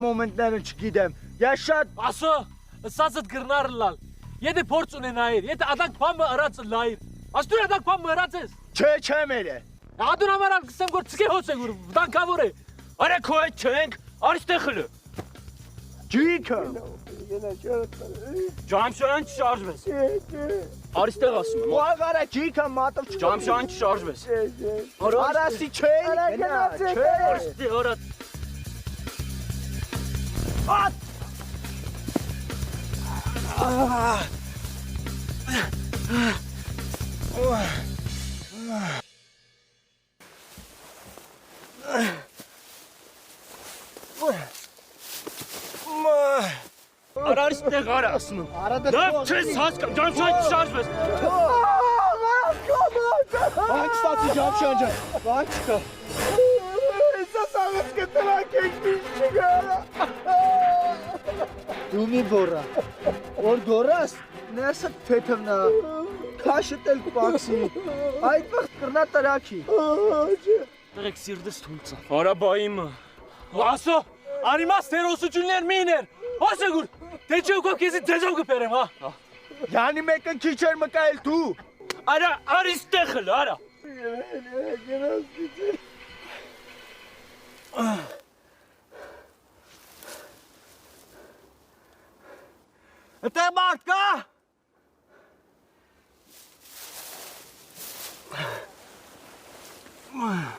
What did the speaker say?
Մոմենտները չգիտեմ։ Ես շատ Ասո, սածդ գրնարը լալ։ Եթե փորձ ունենայիր, եթե ադակ բամը ըրածը լայր։ Աստուր ադակ բամը ըրած ես։ չէ մերը։ Ադուն ամարան կսեմ գոր ցկե հոց է գուր, դանկավոր է։ Արա քո այդ չենք, արստեղ խլը։ Ջիքը։ Ջամշան չշարժվես։ Արստեղ ասում եմ։ Ուղղակարա ջիքը մատով չկա։ Ջամշան չշարժվես։ Արասի չէ։ Չէ։ Արստեղ արա։ Ատ։ Արա արստեղ արա ասում եմ։ Արադը Լավ չես հասկանում, ջամշան չշարժվես։ Բանք ստացի ջամշան ջան։ Բանք չկա։ Սա սաղս կտրակ եք չգարա։ Դու մի բորա։ Որ գորաս, ներսը թեթվնա։ Քաշտ էլ պաքսի։ Այդ վաղտ կրնա տրակի։ Տղեկ սիրտս թույլցա։ Արա բայիմը։ Ասո, անիմաս թերոսություններ միներ։ Ասե գուր, թե չէ ուկով կեզի ձեզով կպերեմ, հա։ Յանի մեկն քիչ էր մկայել դու։ Արա, արիստեղ հլ, արա։ Այդտեղ մարդ կա։